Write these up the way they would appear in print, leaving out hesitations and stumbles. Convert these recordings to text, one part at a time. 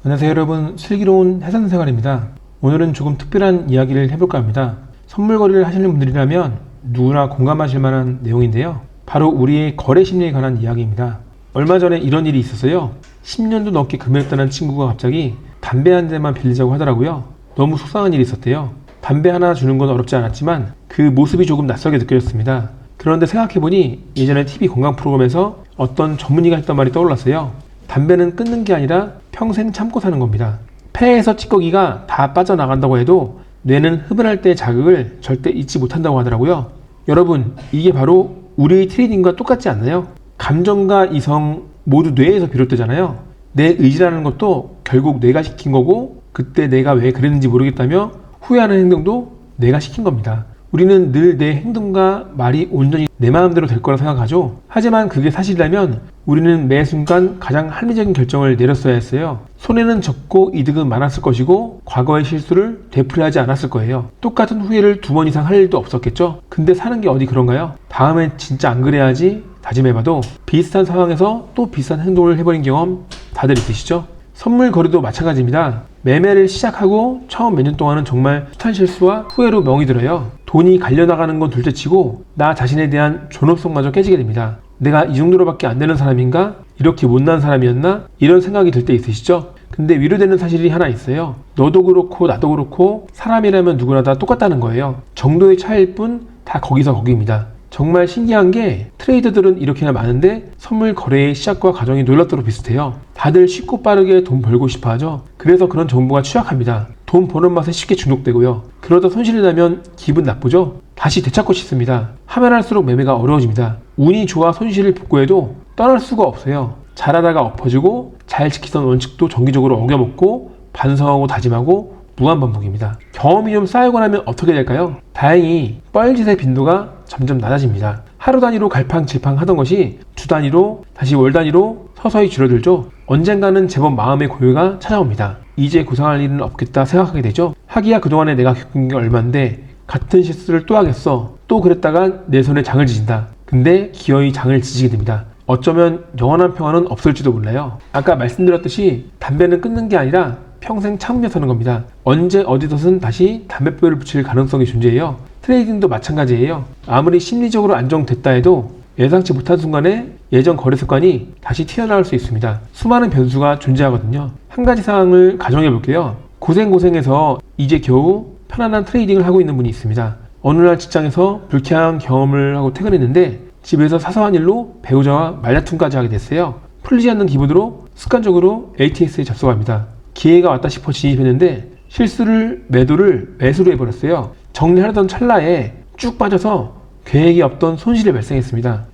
안녕하세요 여러분, 슬기로운 해상생활입니다. 오늘은 조금 특별한 이야기를 해볼까 합니다. 선물 거래를 하시는 분들이라면 누구나 공감하실 만한 내용인데요, 바로 우리의 거래 심리에 관한 이야기입니다. 얼마 전에 이런 일이 있었어요. 10년도 넘게 금했다는 친구가 갑자기 담배 한 대만 빌리자고 하더라고요. 너무 속상한 일이 있었대요. 담배 하나 주는 건 어렵지 않았지만 그 모습이 조금 낯설게 느껴졌습니다. 그런데 생각해보니 예전에 TV 건강 프로그램에서 어떤 전문의가 했던 말이 떠올랐어요. 담배는 끊는 게 아니라 평생 참고 사는 겁니다. 폐에서 찌꺼기가 다 빠져나간다고 해도 뇌는 흡연할 때의 자극을 절대 잊지 못한다고 하더라고요. 여러분, 이게 바로 우리의 트레이딩과 똑같지 않나요? 감정과 이성 모두 뇌에서 비롯되잖아요. 내 의지라는 것도 결국 뇌가 시킨 거고, 그때 내가 왜 그랬는지 모르겠다며 후회하는 행동도 내가 시킨 겁니다. 우리는 늘 내 행동과 말이 온전히 내 마음대로 될 거라 생각하죠. 하지만 그게 사실이라면 우리는 매 순간 가장 합리적인 결정을 내렸어야 했어요. 손해는 적고 이득은 많았을 것이고 과거의 실수를 되풀이하지 않았을 거예요. 똑같은 후회를 2번 이상 할 일도 없었겠죠. 근데 사는 게 어디 그런가요? 다음엔 진짜 안 그래야지 다짐해봐도 비슷한 상황에서 또 비슷한 행동을 해버린 경험 다들 있으시죠? 선물 거래도 마찬가지입니다. 매매를 시작하고 처음 몇 년 동안은 정말 숱한 실수와 후회로 멍이 들어요. 돈이 갈려나가는 건 둘째치고 나 자신에 대한 존엄성마저 깨지게 됩니다. 내가 이 정도로밖에 안 되는 사람인가? 이렇게 못난 사람이었나? 이런 생각이 들 때 있으시죠? 근데 위로되는 사실이 하나 있어요. 너도 그렇고 나도 그렇고 사람이라면 누구나 다 똑같다는 거예요. 정도의 차이일 뿐 다 거기서 거기입니다. 정말 신기한 게 트레이더들은 이렇게나 많은데 선물 거래의 시작과 과정이 놀랍도록 비슷해요. 다들 쉽고 빠르게 돈 벌고 싶어 하죠. 그래서 그런 정보가 취약합니다. 돈 버는 맛에 쉽게 중독되고요. 그러다 손실이 나면 기분 나쁘죠? 다시 되찾고 싶습니다. 하면 할수록 매매가 어려워집니다. 운이 좋아 손실을 복구해도 떠날 수가 없어요. 잘하다가 엎어지고 잘 지키던 원칙도 정기적으로 어겨먹고 반성하고 다짐하고 무한반복입니다. 경험이 좀 쌓이고 나면 어떻게 될까요? 다행히 뻘짓의 빈도가 점점 낮아집니다. 하루 단위로 갈팡질팡 하던 것이 주 단위로 다시 월 단위로 서서히 줄어들죠. 언젠가는 제법 마음의 고요가 찾아옵니다. 이제 고생할 일은 없겠다 생각하게 되죠. 하기야 그동안에 내가 겪은 게 얼만데 같은 실수를 또 하겠어. 또 그랬다가 내 손에 장을 지진다. 근데 기어이 장을 지지게 됩니다. 어쩌면 영원한 평화는 없을지도 몰라요. 아까 말씀드렸듯이 담배는 끊는 게 아니라 평생 참으며 사는 겁니다. 언제 어디서든 다시 담뱃불을 붙일 가능성이 존재해요. 트레이딩도 마찬가지예요. 아무리 심리적으로 안정됐다 해도 예상치 못한 순간에 예전 거래 습관이 다시 튀어나올 수 있습니다. 수많은 변수가 존재하거든요. 한 가지 상황을 가정해 볼게요. 고생해서 이제 겨우 편안한 트레이딩을 하고 있는 분이 있습니다. 어느 날 직장에서 불쾌한 경험을 하고 퇴근했는데 집에서 사소한 일로 배우자와 말다툼까지 하게 됐어요. 풀리지 않는 기분으로 습관적으로 ATS에 접속합니다. 기회가 왔다 싶어 진입했는데 매도를 매수로 해버렸어요. 정리하려던 찰나에 쭉 빠져서 계획이 없던 손실이 발생했습니다.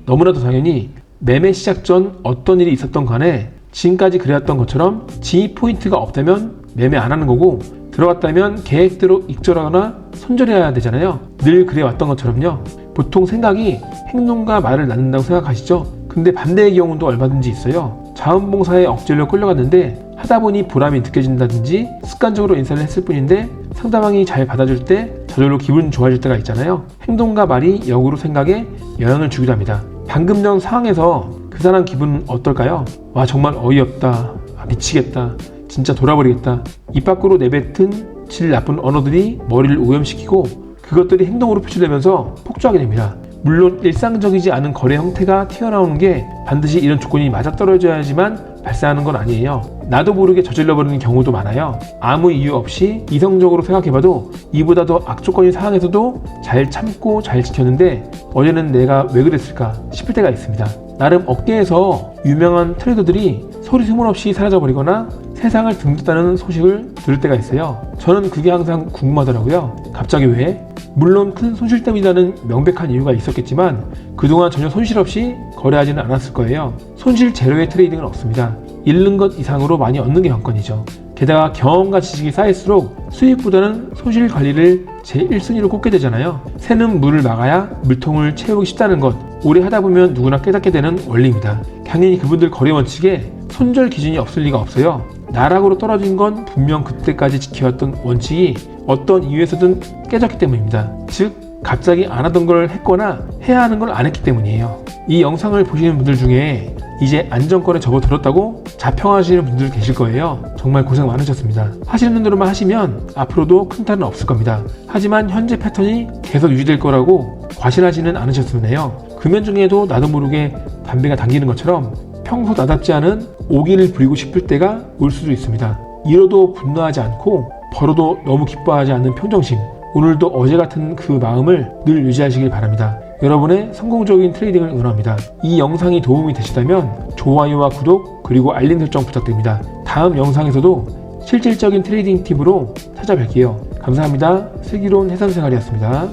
너무나도 당연히 매매 시작 전 어떤 일이 있었던 간에 지금까지 그래왔던 것처럼 진입 포인트가 없다면 매매 안 하는 거고, 들어갔다면 계획대로 익절하거나 손절해야 되잖아요. 늘 그래왔던 것처럼요. 보통 생각이 행동과 말을 낳는다고 생각하시죠? 근데 반대의 경우도 얼마든지 있어요. 자원봉사에 억지로 끌려갔는데 하다 보니 보람이 느껴진다든지 습관적으로 인사를 했을 뿐인데 상대방이 잘 받아줄 때 저절로 기분 좋아질 때가 있잖아요. 행동과 말이 역으로 생각에 영향을 주기도 합니다. 방금 전 상황에서 그 사람 기분은 어떨까요? 와, 정말 어이없다. 미치겠다. 진짜 돌아버리겠다. 입 밖으로 내뱉은 질 나쁜 언어들이 머리를 오염시키고 그것들이 행동으로 표출되면서 폭주하게 됩니다. 물론 일상적이지 않은 거래 형태가 튀어나오는 게 반드시 이런 조건이 맞아떨어져야지만 발생하는 건 아니에요. 나도 모르게 저질러버리는 경우도 많아요. 아무 이유 없이 이성적으로 생각해봐도 이보다 더 악조건인 상황에서도 잘 참고 잘 지켰는데 어제는 내가 왜 그랬을까 싶을 때가 있습니다. 나름 업계에서 유명한 트레이더들이 소리 소문 없이 사라져버리거나 세상을 등졌다는 소식을 들을 때가 있어요. 저는 그게 항상 궁금하더라고요. 갑자기 왜? 물론 큰 손실 때문이라는 명백한 이유가 있었겠지만 그동안 전혀 손실 없이 거래하지는 않았을 거예요. 손실 제로의 트레이딩은 없습니다. 잃는 것 이상으로 많이 얻는 게 관건이죠. 게다가 경험과 지식이 쌓일수록 수익보다는 손실 관리를 제1순위로 꼽게 되잖아요. 새는 물을 막아야 물통을 채우기 쉽다는 것, 오래 하다 보면 누구나 깨닫게 되는 원리입니다. 당연히 그분들 거래 원칙에 손절 기준이 없을 리가 없어요. 나락으로 떨어진 건 분명 그때까지 지켜왔던 원칙이 어떤 이유에서든 깨졌기 때문입니다. 즉 갑자기 안 하던 걸 했거나 해야 하는 걸 안 했기 때문이에요. 이 영상을 보시는 분들 중에 이제 안정권에 접어들었다고 자평하시는 분들 계실 거예요. 정말 고생 많으셨습니다. 하시는 대로만 하시면 앞으로도 큰 탈은 없을 겁니다. 하지만 현재 패턴이 계속 유지될 거라고 과신하지는 않으셨으면 해요. 금연 중에도 나도 모르게 담배가 당기는 것처럼 평소 나답지 않은 오기를 부리고 싶을 때가 올 수도 있습니다. 잃어도 분노하지 않고 벌어도 너무 기뻐하지 않는 평정심, 오늘도 어제 같은 그 마음을 늘 유지하시길 바랍니다. 여러분의 성공적인 트레이딩을 응원합니다. 이 영상이 도움이 되시다면 좋아요와 구독 그리고 알림 설정 부탁드립니다. 다음 영상에서도 실질적인 트레이딩 팁으로 찾아뵐게요. 감사합니다. 슬기로운 해선생활이었습니다.